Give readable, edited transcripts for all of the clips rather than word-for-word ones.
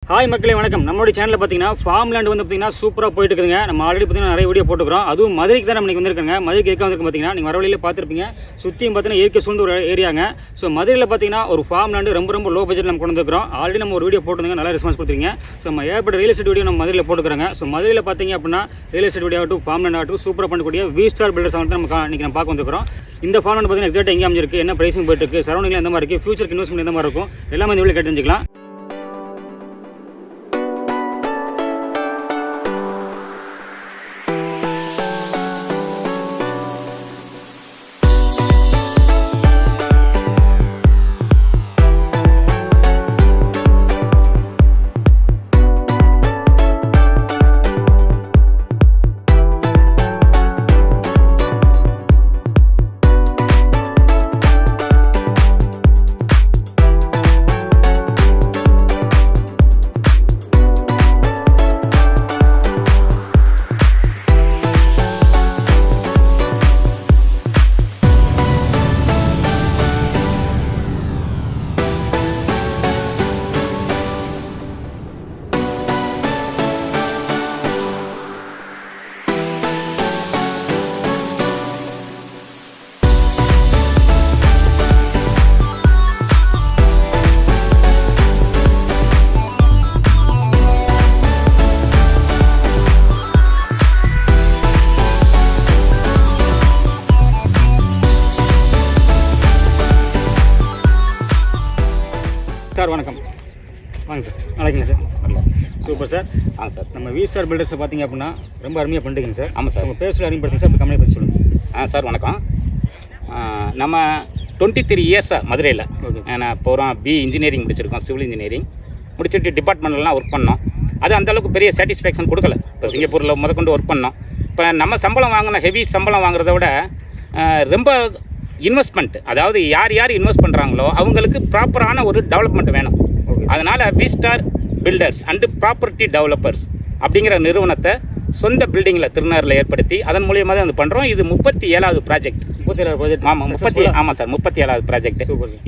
Hi மக்களே வணக்கம். நம்மளுடைய சேனலில் பார்த்தீங்கன்னா ஃபார்ம் லேண்ட் வந்து பார்த்தீங்கன்னா சூப்பராக போயிட்டு இருக்குதுங்க. நம்ம ஆல்ரெடி பார்த்தீங்கன்னா நிறைய வீடியோ போட்டுக்கிறோம். அதுவும் மதுரைக்கு தான் நம்ம இன்றைக்கி வந்திருக்காங்க. மதுரைக்கு எதுக்காக வந்திருக்கோம் பார்த்தீங்கன்னா நீங்கள் வர வழியில் பார்த்துருப்பீங்க. சுற்றியும் பார்த்தீங்கன்னா இயற்கை சூழ்ந்த ஒரு ஏரியாங்க. ஸோ மதுரையில் பார்த்தீங்கன்னா ஒரு ஃபார்ம் லேண்டு ரொம்ப லோ பட்ஜெட் நம்ம கொண்டு வந்துருக்கிறோம். ஆல்ரெடி நம்ம ஒரு வீடியோ போட்டுருங்க, நல்லா ரெஸ்பான்ஸ் கொடுத்துருங்க. ஸோ நம்ம ஏற்பட்ட ரியல் எஸ்டேட் வீடியோ நம்ம மதுரையில் போட்டுக்கிறாங்க. ஸோ மதுரையில் பார்த்தீங்க அப்படின்னா ரியல் எஸ்டேட் வீடியோ ஆகட்டும், ஃபார்ம் லேண்ட் ஆகட்டும் சூப்பராக பண்ணக்கூடிய V-Star பில்டர்ஸ் வந்து நம்ம இன்றைக்கி நம்ம பார்க்க வந்துருக்கிறோம். இந்த ஃபார்ம் லேண்ட் பார்த்தீங்கன்னா எக்ஸாக்ட் எங்கே அமைஞ்சிருக்கு, என்ன பிரைசிங் போயிட்டு இருக்குது, சரௌண்டிங்கில் எந்த மாதிரி இருக்குது, ஃபியூச்சருக்கு இன்வெஸ்ட்மெண்ட் எந்த மாதிரி இருக்கும், எல்லாமே இந்த வீடியோ கேட்டு தெரிஞ்சுக்கலாம். சார் வணக்கம். வாங்க சார். நல்லாயிருக்கீங்க சார்? நல்லா சூப்பர் சார். சார் நம்ம V-Star பில்டர்ஸை பார்த்தீங்க அப்படின்னா ரொம்ப அருமையாக பண்ணிட்டீங்க சார். ஆமாம் சார். உங்கள் பேர் சொல்லி அறிமுகப்படுத்துங்க சார். இப்போ கம்பெனி பற்றி சொல்லுங்கள். சார் வணக்கம். நம்ம 23 இயர்ஸாக மதுரையில் நான் போகிறோம். இன்ஜினியரிங் முடிச்சிருக்கோம், சிவில் இன்ஜினியரிங் முடிச்சுட்டு டிபார்ட்மெண்ட்லாம் ஒர்க் பண்ணோம். அது அந்தளவுக்கு பெரிய சாட்டிஸ்ஃபேக்ஷன் கொடுக்கல. இப்போ சிங்கப்பூரில் முதற்கொண்டு ஒர்க் பண்ணோம். இப்போ நம்ம சம்பளம் வாங்கின ஹெவி சம்பளம் வாங்குறத விட ரொம்ப இன்வெஸ்ட்மெண்ட், அதாவது யார் இன்வெஸ்ட் பண்ணுறாங்களோ அவங்களுக்கு ப்ராப்பரான ஒரு டெவலப்மெண்ட் வேணும். அதனால் V-Star filters and property developers அப்படிங்கிற நிறுவனத்தை சொந்த பில்டிங்கில் திருநகரில் ஏற்படுத்தி அதன் மூலியமாக தான் அது பண்ணுறோம். இது 37வது ப்ராஜெக்ட். 37வது ப்ராஜெக்ட். ஆமாம் சார், 37வது ப்ராஜெக்ட்.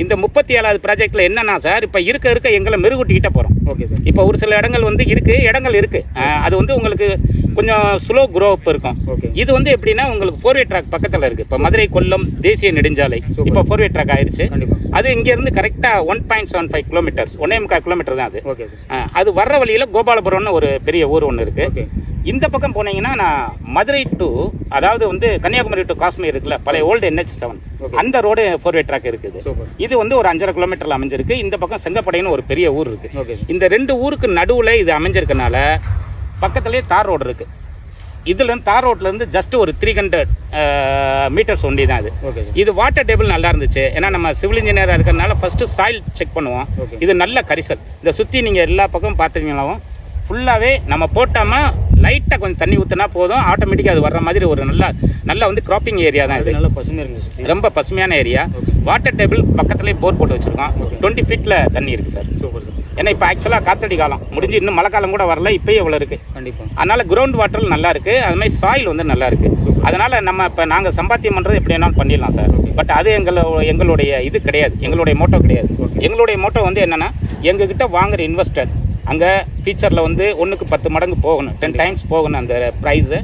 இந்த 37வது ப்ராஜெக்ட்டில் என்னன்னா சார், இப்போ இருக்க எங்களை மெருகூட்டிக்கிட்டே போகிறோம். Okay sir. இப்போ ஒரு சில இடங்கள் வந்து இடங்கள் இருக்குது. அது வந்து உங்களுக்கு கொஞ்சம் ஸ்லோ க்ரோப் இருக்கும். இது வந்து எப்படின்னா உங்களுக்கு 4-way ட்ராக் பக்கத்தில் இருக்குது. இப்போ மதுரை கொல்லம் தேசிய நெடுஞ்சாலை இப்போ 4-way ட்ராக் ஆயிடுச்சு. அது இங்கேருந்து கரெக்டாக 1.75 கிலோமீட்டர்ஸ், 1.25 கிலோமீட்டர் தான் அது. அது வர்ற வழியில் கோபாலபுரம்னு ஒரு பெரிய ஊர் ஒன்று இருக்குது. இந்த பக்கம் போனீங்கன்னா நான் மதுரை டு, அதாவது வந்து கன்னியாகுமரி டு காஷ்மீர் இருக்குல்ல, பழைய ஓல்டு NH7 அந்த ரோடு 4-way ட்ராக் இருக்குது. இது வந்து ஒரு 5.5 கிலோமீட்டரில் அமைஞ்சிருக்கு. இந்த பக்கம் செங்கப்படைன்னு ஒரு பெரிய ஊர் இருக்குது. இந்த ரெண்டு ஊருக்கு நடுவில் இது அமைஞ்சிருக்கனால பக்கத்துலேயே தார் ரோடு இருக்குது. இதுலேருந்து தார் ரோட்லேருந்து ஜஸ்ட் ஒரு 300 மீட்டர்ஸ் ஒண்டி தான் இது. இது வாட்டர் டேபிள் நல்லா இருந்துச்சு. ஏன்னா நம்ம சிவில் இன்ஜினியராக இருக்கிறதுனால ஃபஸ்ட்டு சாயில் செக் பண்ணுவோம். இது நல்ல கரிசல். இதை சுற்றி நீங்கள் எல்லா பக்கம் பார்த்துருங்களாவும் ஃபுல்லாகவே நம்ம போட்டாமல் லைட்டாக கொஞ்சம் தண்ணி ஊற்றினா போதும், ஆட்டோமேட்டிக்காக அது வர்ற மாதிரி ஒரு நல்லா வந்து கிராப்பிங் ஏரியா தான் இது. நல்ல பசுமையாக இருந்துச்சு, ரொம்ப பசுமையான ஏரியா. வாட்டர் டேபிள் பக்கத்துலேயே போர் போட்டு வச்சுருக்கோம். 20 ஃபீட்டில் தண்ணி இருக்குது சார். Super sir. ஏன்னா இப்போ ஆக்சுவலாக காத்தடி காலம் முடிஞ்சு இன்னும் மழை காலம் கூட வரல, இப்போயே இவ்வளோ இருக்குது. கண்டிப்பாக. அதனால் கிரவுண்ட் வாட்டர் நல்லா இருக்குது. அதுமாதிரி சாயில் வந்து நல்லா இருக்குது. அதனால் நம்ம இப்போ நாங்கள் சம்பாத்தியம் பண்ணுறது எப்படி வேணாலும் பண்ணிடலாம் சார். பட் அது எங்களுடைய இது கிடையாது, எங்களுடைய மோட்டோ கிடையாது. எங்களுடைய மோட்டோ வந்து என்னென்னா, எங்ககிட்ட வாங்குகிற இன்வெஸ்டர் அங்கே ஃபியூச்சரில் வந்து 1க்கு 10 மடங்கு போகணும், 10 டைம்ஸ் போகணும் அந்த ப்ரைஸு.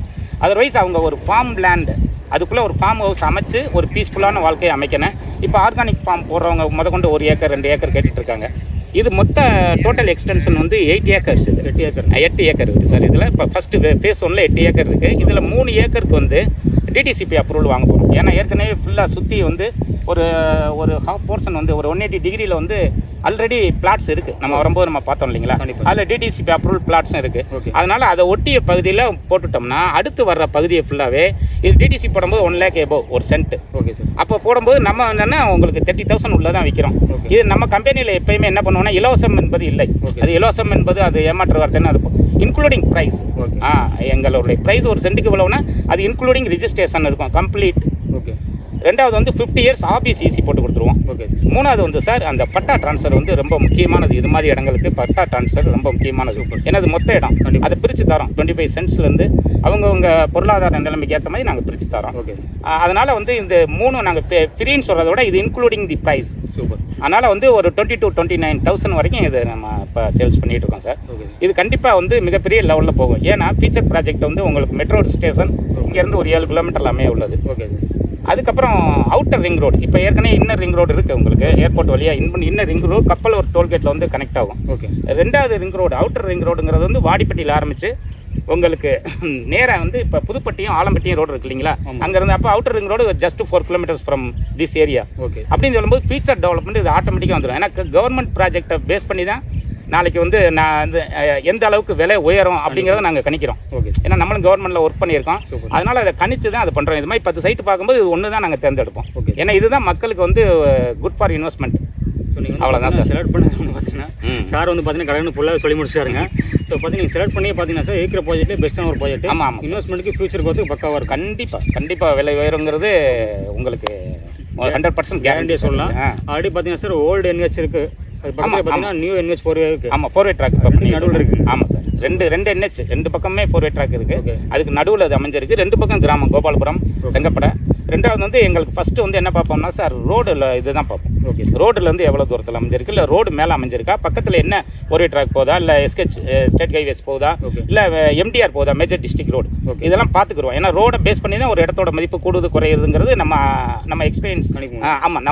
அதர்வைஸ் அவங்க ஒரு ஃபார்ம் லேண்டு, அதுக்குள்ளே ஒரு ஃபார்ம் ஹவுஸ் அமைச்சு ஒரு பீஸ்ஃபுல்லான வாழ்க்கையை அமைக்கணும். இப்போ ஆர்கானிக் ஃபார்ம் போடுறவங்க முதற்கொண்டு 1 ஏக்கர் 2 ஏக்கர் கேட்டுட்ருக்காங்க. இது மொத்த டோட்டல் எக்ஸ்டென்ஷன் வந்து 8 ஏக்கர்ஸ். இது 8 ஏக்கர் இருக்குது சார். இதில் இப்போ ஃபஸ்ட்டு ஃபேஸ் 1ல் 8 ஏக்கர் இருக்குது. இதில் 3 ஏக்கருக்கு வந்து டிடிசிபி அப்ரூவல் வாங்க போகிறோம். ஏன்னா ஏற்கனவே ஃபுல்லாக சுற்றி வந்து ஒரு ஹாஃப் போர்ஷன் வந்து ஒரு 180 டிகிரியில் வந்து ஆல்ரெடி பிளாட்ஸ் இருக்குது. நம்ம வரும்போது நம்ம பார்த்தோம் இல்லைங்களா, அதில் டிடிசிபி அப்ரூவல் பிளாட்ஸும் இருக்குது. அதனால் அதை ஒட்டிய பகுதியில் போட்டுட்டோம்னா அடுத்து வர்ற பகுதியை ஃபுல்லாகவே இது டிடிசி போடும்போது 1 lakh எபோவ் ஒரு சென்ட். Okay sir. அப்போ போடும்போது நம்ம என்னென்னா உங்களுக்கு 30,000 உள்ள தான் விற்கிறோம். இது நம்ம கம்பெனியில் எப்பயுமே என்ன பண்ணுவோம்னா, இலவசம் என்பது இல்லை. அது இலவசம் என்பது அது ஏமாற்று வார்த்தைன்னு அது இன்க்ளூடிங் ப்ரைஸ். எங்களுடைய ப்ரைஸ் ஒரு சென்ட்டுக்கு இவ்வளவுனா அது இன்க்ளூடிங் ரிஜிஸ்ட்ரேஷன் இருக்கும், கம்ப்ளீட் ரெண்டாவது வந்து 50 இயர்ஸ் ஆபீஸ் ஈசி போட்டு கொடுத்துருவோம். ஓகே. மூணாவது வந்து சார் அந்த பட்டா ட்ரான்ஸ்ஃபர் வந்து ரொம்ப முக்கியமானது. இது மாதிரி இடங்களுக்கு பட்டா ட்ரான்ஸ்ஃபர் ரொம்ப முக்கியமானது. எனது மொத்த இடம் அதை பிரித்து தரோம். 25 சென்ட்ஸ்லேருந்து அவங்கவுங்க பொருளாதார நிலைமைக்கு ஏற்ற மாதிரி நாங்கள் பிரித்து தரோம். ஓகே. அதனால் வந்து இந்த 3 நாங்கள் ஃப்ரீன்னு சொல்கிறத விட இது இன்க்ளூடிங் தி ப்ரைஸ். சூப்பர். அதனால் வந்து ஒரு 22-29,000 வரைக்கும் இது நம்ம இப்போ சேல்ஸ் பண்ணிகிட்டு இருக்கோம் சார். இது கண்டிப்பாக வந்து மிகப்பெரிய லெவலில் போகும். ஏன்னா ஃபீச்சர் ப்ராஜெக்ட் வந்து உங்களுக்கு மெட்ரோ ஸ்டேஷன் இங்கேருந்து ஒரு 7 கிலோமீட்டரில் அமைய உள்ளது. ஓகே. அதுக்கப்புறம் அவுட்டர் ரிங் ரோடு, இப்போ ஏற்கனவே இன்னர் ரிங் ரோடு இருக்குது உங்களுக்கு ஏர்போர்ட் வழியாக. இன்னர் ரிங் ரோடு கப்பல் ஒரு டோல்கேட்டில் வந்து கனெக்ட் ஆகும். ஓகே. ரெண்டாவது ரிங் ரோடு அவுட்டர் ரிங் ரோடுங்கிறது வந்து வாடிப்பட்டியில் ஆரம்பித்து உங்களுக்கு நேராக வந்து இப்போ புதுப்பட்டியும் ஆலம்பட்டியும் ரோடு இருக்கு இல்லைங்களா, அங்கேருந்து அப்போ outer ring road just 4 kilometres from this area. Okay. அப்படின்னு சொல்லும்போது ஃபீச்சர் டெவலப்மெண்ட் இது ஆட்டோமேட்டிக்காக வந்துடும். ஏன்னா கவர்மெண்ட் ப்ராஜெக்டை பேஸ் பண்ணி தான் நாளைக்கு வந்து நான் வந்து எந்த அளவுக்கு விலை உயரும் அப்படிங்கிறத நாங்கள் கணிக்கிறோம். ஓகே. ஏன்னா நம்மளும் கவர்மெண்ட்டில் ஒர்க் பண்ணியிருக்கோம். அதனால் அதை கணிச்சு தான் அதை பண்ணுறோம். இது மாதிரி 10 சைட்டு பார்க்கும்போது இது ஒன்று தான் நாங்கள் தேர்ந்தெடுப்போம். ஓகே. ஏன்னா இதுதான் மக்களுக்கு வந்து குட் ஃபார் இன்வெஸ்ட்மெண்ட். அவ்வளோதான் சார். செலக்ட் பண்ணது வந்து பார்த்தீங்கன்னா சார் வந்து பார்த்தீங்கன்னா கடற்கரை ஃபுல்லாக சொல்லி முடிச்சாருங்க. ஸோ பார்த்தீங்கன்னா செலக்ட் பண்ணி பார்த்தீங்கன்னா சார் இருக்கிற ப்ராஜெக்ட்லேயே பெஸ்ட்டான ஒரு ப்ராஜெக்ட். ஆமாம். இன்வெஸ்ட்மெண்ட்டுக்கு ஃபியூச்சருக்கு வந்து பக்காவாக இருக்கும். கண்டிப்பாக விலை உயருங்கிறது உங்களுக்கு 100% கேரண்டியாக சொல்லலாம். ஆல்ரெடி பார்த்தீங்கன்னா சார் ஓல்டு NH இருக்குது, அது பக்கத்தில் பார்த்தீங்கன்னா நியூ NH 4 இருக்குது. ஆமாம், 4-way ட்ராக் நடுவில் இருக்குது. ஆமாம் சார், ரெண்டு NH ரெண்டு பக்கமே 4-way ட்ராக் இருக்குது. அதுக்கு நடுவில் அது அமைஞ்சிருக்கு. 2 பக்கம் கிராமம் கோபாலபுரம் செங்கப்படை. ரெண்டாவது வந்து எங்களுக்கு ஃபஸ்ட்டு வந்து என்ன பார்ப்போம்னா சார் ரோடில் இதுதான் பார்ப்போம். ஓகே. ரோடுலேருந்து எவ்வளோ தூரத்தில் அமைஞ்சிருக்கு, இல்லை ரோடு மேலே அமைஞ்சிருக்கா, பக்கத்தில் என்ன 4-way ட்ராக் போதா, இல்லை ஸ்டேட் ஹைவேஸ் போகுதா, இல்லை MDR போகுதா, மேஜர் டிஸ்ட்ரிக்ட் ரோடு, இதெல்லாம் பார்த்துக்குறோம். ஏன்னா ரோடை பேஸ் பண்ணி தான் ஒரு இடத்தோட மதிப்பு கூடுது குறையுதுங்கிறது நம்ம எக்ஸ்பீரியன்ஸ் கணிப்போம். ஆமாம்,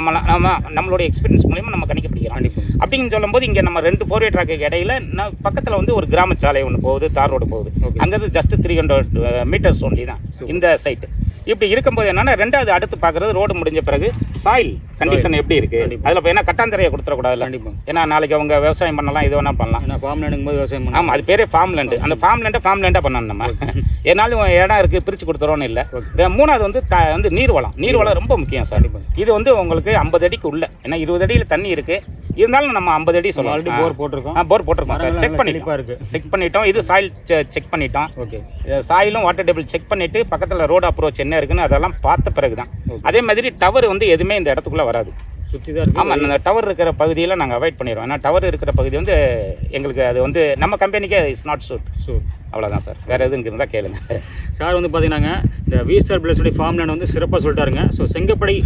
நம்மளுடைய எக்ஸ்பீரியன்ஸ் மூலியமாக நம்ம கணிக்கப்படுகிறோம். அப்படின்னு சொல்லும்போது இங்கே நம்ம 2 4-way ட்ராக்கு இடையில பக்கத்தில் வந்து ஒரு கிராம சாலை ஒன்று போகுது, தார் ரோடு போகுது. அங்கேருந்து ஜஸ்ட் 300 மீட்டர்ஸ் ஒன்லி தான் இந்த சைட்டு. இப்படி இருக்கும்போது என்னன்னா ரெண்டாவது அடுத்து பார்க்குறது ரோடு முடிஞ்ச பிறகு சாயில் கண்டிஷன் எப்படி இருக்கு, அதில் இப்போ ஏன்னா கட்டாந்தரையை கொடுத்துடக்கூடாதுல்ல. ஏன்னா நாளைக்கு அவங்க விவசாயம் பண்ணலாம், இது வேணா பண்ணலாம். ஏன்னா ஃபார்ம் லேண்டுங்கும் போது விவசாயம் பண்ணலாம். ஆமாம், அது பேரே ஃபார்ம் லேண்டு. அந்த ஃபார்ம் லேண்டாக பண்ணணும் நம்ம. ஏன்னாலும் இடம் இருக்குது பிரித்து கொடுத்துறோன்னு இல்லை. மூணாவது வந்து நீர்வளம் ரொம்ப முக்கியம் சார். இது வந்து உங்களுக்கு 50 அடிக்கு உள்ள, ஏன்னா 20 அடியில் தண்ணி இருக்குது, இருந்தாலும் நம்ம 50 அடி சொல்லலாம். ஆல்ரெடி போர் போட்டிருக்கோம் சார். செக் பண்ணிட்டோம். இது சாயில் செக் பண்ணிட்டோம். ஓகே. சாயிலும் வாட்டர் டேபிள் செக் பண்ணிட்டு பக்கத்தில் ரோடு அப்ரோச் என்ன இருக்குன்னு அதெல்லாம் பார்த்த பிறகு தான். அதே மாதிரி டவர் வந்து எதுவுமே இந்த இடத்துக்குள்ளே வராது, சுற்றி தான் இருக்குது. ஆமாம், அந்த டவர் இருக்கிற பகுதியில் நாங்கள் அவாய்ட் பண்ணிடுவோம். ஏன்னா டவர் இருக்கிற பகுதி வந்து எங்களுக்கு அது வந்து நம்ம கம்பெனிக்கே இட்ஸ் நாட் சூட். அவ்வளோதான் சார், வேறு எதுவும் இருந்தால் கேளுங்க. சார் வந்து பார்த்தீங்கன்னா இந்த V-Star Builders ஃபார்ம் லேண்ட் வந்து சிறப்பாக சொல்லிட்டாருங்க. ஸோ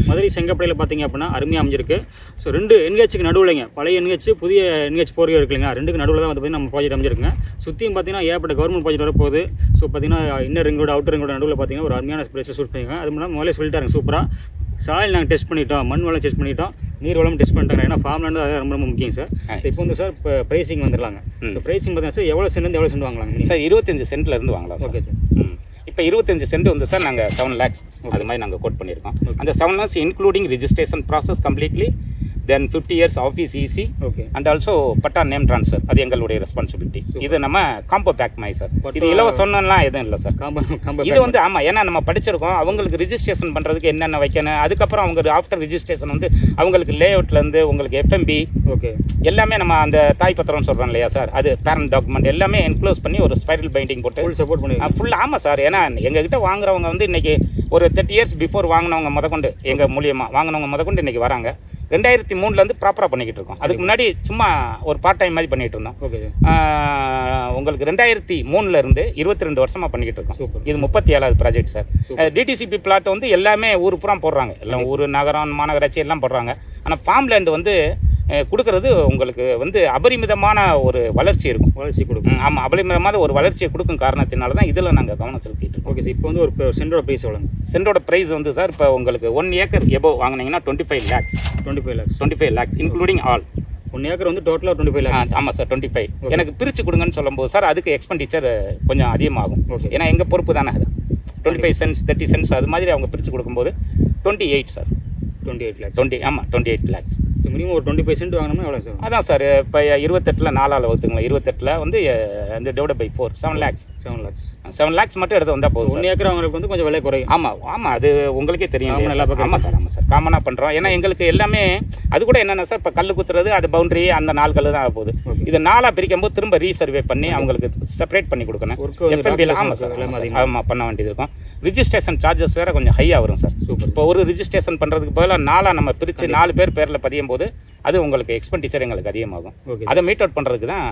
மதுரை செங்கப்படையில் பார்த்தீங்க அப்படின்னா அருமையாக அமைஞ்சிருக்கு. ஸோ 2 NHக்கு நடுவில்ங்க, பழைய NH புதிய NH 4 இருக்குல்லைங்க, 2க்கு நடுவில் தான் வந்து பார்த்தீங்கன்னா நம்ம ப்ராஜெக்ட் அமைஞ்சிருக்குங்க. சுற்றியும் பார்த்தீங்கன்னா ஏற்பட்ட கவர்மெண்ட் ப்ராஜெக்ட் வரப்போகுது. ஸோ பார்த்தீங்கன்னா inner ring road outer ring road நடுவில் பார்த்தீங்கன்னா ஒரு அருமையான பிளேஸை சூட் பண்ணிருக்காங்க. அது மூலம் முதல்ல சொல்லிட்டாருங்க சூப்பராக. சாயில் நாங்கள் டெஸ்ட் பண்ணிட்டோம், மண் வளம் டெஸ்ட் பண்ணிட்டோம், நீர் வளம் டெஸ்ட் பண்ணிட்டாங்க. ஏன்னா ஃபார்ம் லேண்டு அது ரொம்ப முக்கியம் சார். இப்போ வந்து சார் இப்போ ப்ரைஸிங் வந்துடலாங்க. இப்போ ப்ரைஸிங் பார்த்தீங்கன்னா சார் எவ்வளோ சென்ட் எவ்வளோ சென்ட் வாங்கலாங்க சார்? 25 சென்ட்லேருந்து வாங்கலாம். Okay sir. இப்போ 25 சென்ட் வந்து சார் நாங்கள் 7 lakhs அது மாதிரி நாங்கள் கோட் பண்ணியிருக்கோம். அந்த 7 lakhs including registration process completely, then 50 years office easy, and also patta name transfer, அது எங்களுடைய ரெஸ்பான்சிபிலிட்டி. இது நம்ம காம்போ பேக் மாதிரி சார். இது இலவசம்லாம் எதுவும் இல்லை சார். இது வந்து ஆமாம், ஏன்னா நம்ம படிச்சிருக்கோம். அவங்களுக்கு ரிஜிஸ்ட்ரேஷன் பண்ணுறதுக்கு என்னென்ன வைக்கணும், அதுக்கப்புறம் அவங்க ஆஃப்டர் ரிஜிஸ்ட்ரேஷன் வந்து அவங்களுக்கு லேஅவுட்லேருந்து உங்களுக்கு FMB எல்லாமே நம்ம அந்த தாய் பத்திரம்னு சொல்கிறோம் இல்லையா சார், அது பேரண்ட் டாக்குமெண்ட் எல்லாமே என்க்ளோஸ் பண்ணி ஒரு ஸ்பைரல் பைண்டிங் போட்டு ஃபுல் சப்போர்ட் பண்ணி ஃபுல். ஆமாம் சார், ஏன்னா எங்ககிட்ட வாங்குறவங்க வந்து இன்றைக்கி ஒரு 30 years பிஃபோர் வாங்கினவங்க முதற்கொண்டு எங்கள் மூலியமாக வாங்கினவங்க முதற்கொண்டு இன்றைக்கி வராங்க. 2003 ப்ராப்பராக பண்ணிக்கிட்டு இருக்கோம். அதுக்கு முன்னாடி சும்மா ஒரு பார்ட் டைம் மாதிரி பண்ணிகிட்டு இருந்தோம். உங்களுக்கு 2003 22 வருஷமாக பண்ணிக்கிட்டு இருக்கோம். இது 37வது ப்ராஜெக்ட் சார். DTCP பிளாட் வந்து எல்லாமே ஊர் புறம் போடுறாங்க, எல்லாம் ஊர் நகரம் மாநகராட்சி எல்லாம் போடுறாங்க. ஆனால் ஃபார்ம் லேண்டு வந்து கொடுக்கறது உங்களுக்கு வந்து அபரிமிதமான ஒரு வளர்ச்சி கொடுக்கும். ஆமாம், அபரிமிதமான ஒரு வளர்ச்சியை கொடுக்கும் காரணத்தினால தான் இதில் நாங்கள் கவனம் செலுத்திட்டு இருக்கோம். Okay sir. இப்போ வந்து ஒரு சென்டோட ப்ரைஸ் எவ்வளோங்க? சென்டோட ப்ரைஸ் வந்து சார் இப்போ உங்களுக்கு 1 acre எபோவ் வாங்கினீங்கன்னா 25 lakhs இன்க்ளூடிங் ஆல். 1 acre வந்து டோட்டலாக 25 lakhs. ஆமாம் சார், 25. எனக்கு பிரித்து கொடுங்கன்னு சொல்லும்போது சார் அதுக்கு எக்ஸ்பெண்டிச்சர் கொஞ்சம் அதிகமாகும். ஏன்னா எங்கள் பொறுப்பு தானே அது. 25 cents 30 cents அது மாதிரி அவங்க பிரித்து கொடுக்கும்போது 28 சார். 28 lakhs. 28 lakhs. மினிமம் ஒரு 25 சென்ட் வாங்கினோம்னா எவ்வளோ சார்? அதான் சார் இப்போ 28ல் 4ஆல் வகுத்துங்களா, 28ல் வந்து அந்த டிவைட் பை 4 7 lakhs. 7 lakhs மட்டும் எடுத்து வந்தால் போதும். 1 ஏக்கர் அவங்களுக்கு வந்து கொஞ்சம் விலை குறையும். ஆமாம் அது உங்களுக்கே தெரியும். ஆமாம் சார் காமனாக பண்ணுறோம். ஏன்னா எங்களுக்கு எல்லாமே அது கூட என்னென்ன சார், இப்போ கல் குத்துறது அது பவுண்டரி அந்த 4 கல் தான் ஆக போகுது. இது 4ஆக பிரிக்கும் போது திரும்ப ரீசர்வே பண்ணி அவங்களுக்கு செப்பரேட் பண்ணி கொடுக்கணும். FMBல ஆமாம் சார் ஆமாம் பண்ண வேண்டியது இருக்கும். ரிஜிஸ்ட்ரேஷன் சார்ஜஸ் வேறு கொஞ்சம் ஹையாக வரும் சார். இப்போ ஒரு ரிஜிஸ்ட்ரேஷன் பண்ணுறதுக்கு பதிலாக 4ஆக நம்ம பிரித்து 4 பேர் பேரில் பதியும் போது அது உங்களுக்கு எக்ஸ்பெண்டிச்சர் எங்களுக்கு அதிகமாகும். அதை மீட் அவுட் பண்ணுறதுக்கு தான்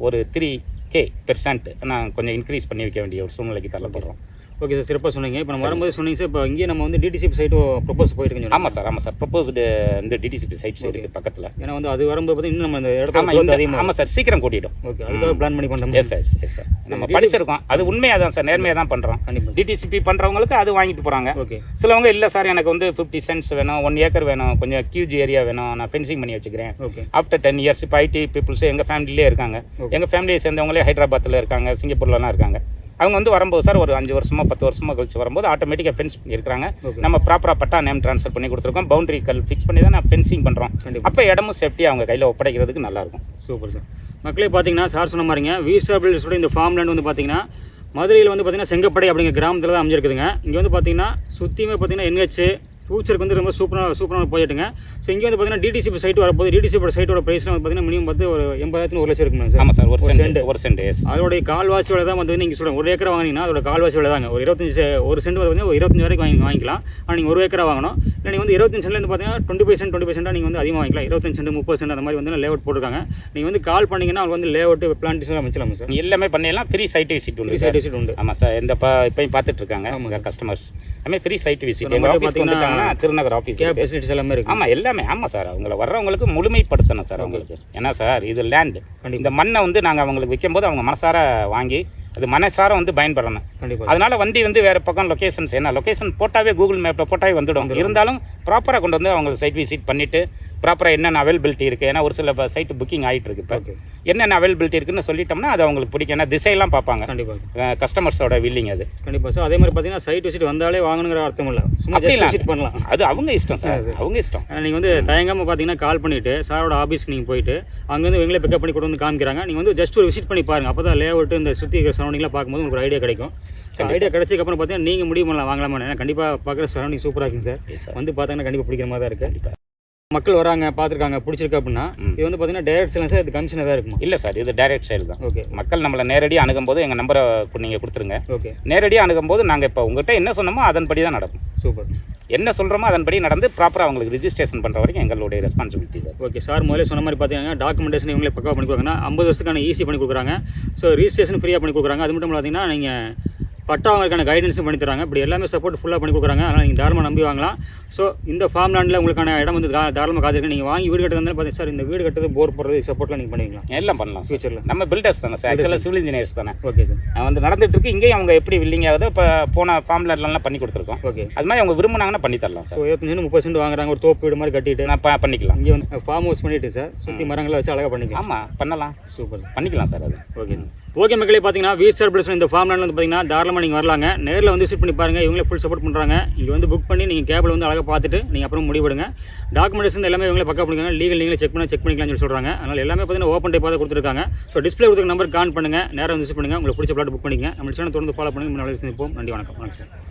ஒரு 3K% நான் கொஞ்சம் இன்க்ரீஸ் பண்ணி வைக்க வேண்டிய ஒரு சூழ்நிலைக்கு தள்ளப்படுறோம். ஓகே சார், சிறப்பாக சொன்னீங்க. இப்போ நம்ம வரும்போது சொன்னீங்க சார், இப்போ இங்கே நம்ம வந்து டிடிசிபி சைட்டு ப்ரொப்போஸ் போயிருக்கோம். ஆமாம் சார் ப்ரொப்போஸ்டு இந்த டிடிசிபி சைட்ஸ் இருக்குது பக்கத்தில். ஏன்னா வந்து அது வரும்போது பார்த்தீங்கன்னா இன்னும் நம்ம இந்த இடத்துல அதிகமாக. ஆமாம் சார், சீக்கிரம் கூட்டிடும். ஓகே, அதுக்காக பிளான் பண்ணி பண்ணுறோம். எஸ் சார் நம்ம படிச்சிருக்கோம். அது உண்மையாக தான் சார், நேர்மையாக தான் பண்ணுறோம். கண்டிப்பாக டிடிசிபி பண்ணுறவங்களுக்கு அது வாங்கிட்டு போகிறாங்க. ஓகே, சிலவங்க இல்லை சார் எனக்கு வந்து 50 cents வேணும், 1 ஏக்கர் வேணும், கொஞ்சம் கியூஜ் ஏரியா வேணும், நான் ஃபென்சிங் பண்ணி வச்சுக்கிறேன். ஓகே, ஆஃப்டர் 10 years இப்போ ஐடி பீப்புள்ஸ் எங்கள் ஃபேமிலியிலே இருக்காங்க. எங்கள் ஃபேமிலியை சேர்ந்தவங்களே ஹைதராபாத்தில் இருக்காங்க, சிங்கப்பூர்லலாம் இருக்காங்க. அவங்க வந்து வரும்போது சார் ஒரு 5 வருஷமோ 10 வருஷமோ கழிச்சு வரும்போது ஆட்டோமேட்டிக்காக ஃபென்ஸ் பண்ணியிருக்காங்க. நம்ம ப்ராப்பராக பட்டா நேம் ட்ரான்ஸ்ஃபர் பண்ணி கொடுத்துருக்கோம். பவுண்டரி கல் ஃபிக்ஸ் பண்ணி தான் நான் ஃபென்சிங் பண்ணுறோம். அப்போ இடமும் சேஃப்டியாக அவங்க கையில் ஒப்படைக்கிறதுக்கு நல்லாயிருக்கும். Super sir. மக்களே பார்த்தீங்கன்னா சார் சொன்ன மாதிரிங்க வீசாபிள்ஸோட இந்த ஃபார்ம் லேண்ட் வந்து பார்த்தீங்கன்னா மதுரையில் வந்து பார்த்தீங்கன்னா செங்கப்படை அப்படிங்கிற கிராமத்தில் தான் அமைஞ்சிருக்குதுங்க. இங்கே வந்து பார்த்தீங்கன்னா சுற்றியுமே பார்த்தீங்கன்னா NH ஃபியூச்சருக்கு வந்து ரொம்ப சூப்பரான போயிட்டுங்க. ஸோ இங்கே வந்து பார்த்தீங்கன்னா டிடிசிபி சைட் வரப்போது. டிடிசிபி சைட்டோட ப்ரைஸ்லாம் வந்து பார்த்தீங்கன்னா மினிமம் பார்த்து ஒரு 80,000 1 லட்சம் இருக்குங்க சார். ஆமாம் சார், ஒரு சென்ட். அதோடைய கால்வாசி விலை தான் வந்து நீங்கள் சொல்லுங்கள். 1 ஏக்கரை வாங்கினீங்கன்னா அதோட கால்வாசி விலை தாங்க ஒரு 25 சென்ட் வந்து ஒரு 25 வரைக்கும் வாங்கிக்கலாம். ஆனால் நீங்கள் 1 ஏக்கரை வாங்கணும். இல்லை நீங்கள் வந்து 25 சென்ட்லேருந்து பார்த்தீங்கன்னா 25% நீங்கள் வந்து அதிகமாக வாங்கிக்கலாம். 25 சென்ட் 30 சென்ட் அந்த மாதிரி வந்து லேஅவுட் போட்டுருக்காங்க. நீங்கள் வந்து கால் பண்ணிங்கன்னா அவங்க வந்து லேஅவுட் பிளான்டேஷன் அமைச்சலாம் சார். எல்லாமே பண்ணிடலாம். ஃப்ரீ சைட் விசிட் உண்டு. சைட் விசிட் உண்டு. ஆமாம் சார், இந்த இப்போயும் பார்த்துட்டு இருக்காங்க அவங்க கஸ்டமர்ஸ். அதுமாதிரி ஃப்ரீ சைட் விசிட் எங்கள் ஆஃபீஸ்க்கு வந்துட்டாங்கன்னா திருநகர் ஆஃபீஸ் ஃபெசிலிட்டிஸ் எல்லாமே இருக்குது. ஆமாம் எல்லாமே. ஆமாம் சார், அவங்கள வர்றவங்களுக்கு முழுமைப்படுத்தணும் சார் அவங்களுக்கு. ஏன்னா சார் இது லேண்டு, இந்த மண்ணை வந்து நாங்கள் அவங்களுக்கு விற்கும்போது அவங்க மனசார வாங்கி அது மனசார வந்து பயன்படணும். அதனால வண்டி வந்து வேறு பக்கம் லொக்கேஷன்ஸ் என்ன லொக்கேஷன் போட்டாவே கூகுள் மேப்பில் போட்டாவே வந்துடும். இருந்தாலும் ப்ராப்பராக கொண்டு வந்து அவங்களுக்கு சைட் விசிட் பண்ணிவிட்டு ப்ராப்பராக என்னென்ன அவைலபிலிட்டி இருக்குது. ஏன்னா ஒரு சில சைட்டு புக்கிங் ஆகிட்டு இருக்கு. இப்போ என்னென்ன அவைலபிலிட்டி இருக்குன்னு சொல்லிட்டோம்னா அது அவங்களுக்கு பிடிக்கும். ஏன்னா திசையெல்லாம் பார்ப்பாங்க. கண்டிப்பாக கஸ்டமர்ஸோட வில்லிங் அது. கண்டிப்பாக சார். அதே மாதிரி பார்த்தீங்கன்னா சைட் விசிட் வந்தாலே வாங்கணுங்கிற அர்த்தம் இல்லை, சும்மா விசிட் பண்ணலாம். அது அவங்க இஷ்டம் சார், அவங்க இஷ்டம். நீங்கள் வந்து தயங்காமல் பார்த்தீங்கன்னா கால் பண்ணிவிட்டு சாரோட ஆஃபீஸ்க்கு நீங்கள் போயிட்டு அங்கேருந்து எங்களே பிக்கப் பண்ணி கொண்டு வந்து காமிக்கிறாங்க. நீங்கள் வந்து ஜஸ்ட் ஒரு விசிட் பண்ணி பாருங்கள். அப்போ தான் லேஅவுட் இந்த சுற்றி இருக்கிற சரௌண்டிங்லாம் பார்க்கும்போது உங்களுக்கு ஒரு ஐடியா கிடைக்கும். ஐடியா கிடைச்சதுக்கப்புறம் பார்த்தீங்கன்னா நீங்கள் முடிவு பண்ணலாம் வாங்கலாமா. ஏன்னா கண்டிப்பாக பார்க்குற சரௌண்டிங் சூப்பராக இருக்குங்க சார். வந்து பார்த்தாங்கன்னா கண்டிப்பாக பிடிக்கிற மாதிரி தான் இருக்குது. மக்கள் வராங்க பார்த்துருக்காங்க பிடிச்சிருக்கு அப்படின்னா இது வந்து பார்த்தீங்கன்னா டைரக்ட் சேல் சார், இது கமிஷன் தான் இருக்குமா? இல்லை சார், இது டைரக்ட் சேல் தான். ஓகே, மக்கள் நம்மளை நேரடியாக அணுகும்போது எங்கள் நம்பரை நீங்கள் கொடுத்துருங்க. ஓகே, நேரடியாக அணுகும்போது நாங்கள் இப்போ உங்கள்கிட்ட என்ன சொன்னோமோ அதன்படி தான் நடக்கும். சூப்பர். என்ன சொல்கிறோமோ அதன்படி நடந்து ப்ராப்பராக அவங்களுக்கு ரிஜிஸ்ட்ரேஷன் பண்ணுற வரைக்கும் எங்களுடைய ரெஸ்பான்சிபிலிட்டி சார். ஓகே சார், முதல்ல சொன்ன மாதிரி பார்த்தீங்கன்னா டாக்குமெண்டேஷன் இவங்களே பக்காவாக பண்ணி கொடுக்குறாங்கன்னா 50 வருஷத்துக்கான ஈஸி பண்ணி கொடுக்குறாங்க. ஸோ ரிஜிஸ்ட்ரேஷன் ஃப்ரீயாக பண்ணி கொடுக்குறாங்க. அது மட்டும் பார்த்தீங்கன்னா நீங்கள் பட்டா அவங்களுக்கான கைடன்ஸும் பண்ணி தராங்க. இப்படி எல்லாமே சப்போர்ட் ஃபுல்லாக பண்ணி கொடுக்குறாங்க. அதனால் நீங்கள் தாராளமாக நம்பி வாங்கலாம். ஸோ இந்த ஃபார்ம் லேண்டில் உங்களுக்கான இடம் வந்து தாராளமாக காத்திருக்கு. நீங்கள் வாங்கி வீடு கட்டுறது பார்த்தீங்கன்னா சார் இந்த வீடு கட்டுறது போர் போடுறது சப்போர்ட்லாம் நீங்கள் பண்ணுவீங்களா? எல்லாம் பண்ணலாம் ஃபியூச்சரில். நம்ம பில்டர்ஸ் தானே சார், ஆக்சுவலாக சிவில் இன்ஜினியர்ஸ் தானே. ஓகே சார், வந்து நடந்துட்டு இருக்கு. இங்கேயும் அவங்க எப்படி வில்லிங் ஆகுது இப்போ போன ஃபார்ம் லேண்ட்லாம் பண்ணி கொடுத்துருக்கோம். ஓகே, அது மாதிரி அவங்க விரும்பினாங்கன்னா பண்ணி தரலாம் சார். 25 சென்ட் வாங்குறாங்க, ஒரு தோப்பு வீடு மாதிரி கட்டிட்டு நான் பண்ணிக்கலாம். இங்கே வந்து ஃபார்ம் ஹவுஸ் பண்ணிட்டு சார் சுற்றி மரங்களை வச்சு அழகாக பண்ணிக்கலாம். ஆமாம் பண்ணலாம். சூப்பர், பண்ணிக்கலாம் சார் அது. Okay sir. ஓகே மக்களே, பார்த்தீங்கன்னா வீசாபிள்ஸ் இந்த ஃபார்ம் லேண்ட் வந்து பார்த்தீங்கன்னா தாராளமாக நீங்கள் வரலாங்க. நேரில் வந்து விசிட் பண்ணி பாருங்கள். இவங்களே ஃபுல் சப்போர்ட் பண்ணுறாங்க. இங்கே வந்து புக் பண்ணி நீங்கள் கேபிள் வந்து அழகாக பார்த்துட்டு நீங்கள் அப்புறம் முடிவெடுங்க. டாக்குமெண்டேஷன் எல்லாமே இவங்களே பக்கா பண்ணிக்காங்க. லீகல் நீங்களே செக் பண்ணிக்கலாம்னு சொல்லி சொல்கிறாங்க. அதனால் எல்லாமே பார்த்தீங்கன்னா ஓப்பன் டைப்பாக தான் கொடுத்துருக்காங்க. ஸோ டிஸ்பிளே கொடுத்துருக்க நம்பர் கான் பண்ணுங்கள், நேராக வந்து விசிட் பண்ணுங்கள். உங்களுக்கு பிடிச்ச பிளாட் புக் பண்ணிங்க. நம்ம சேனல் தொடர்ந்து ஃபாலோ பண்ணி நம்ம நாளைக்கு சந்திப்போம். நன்றி, வணக்கம். வணக்கம் சார்.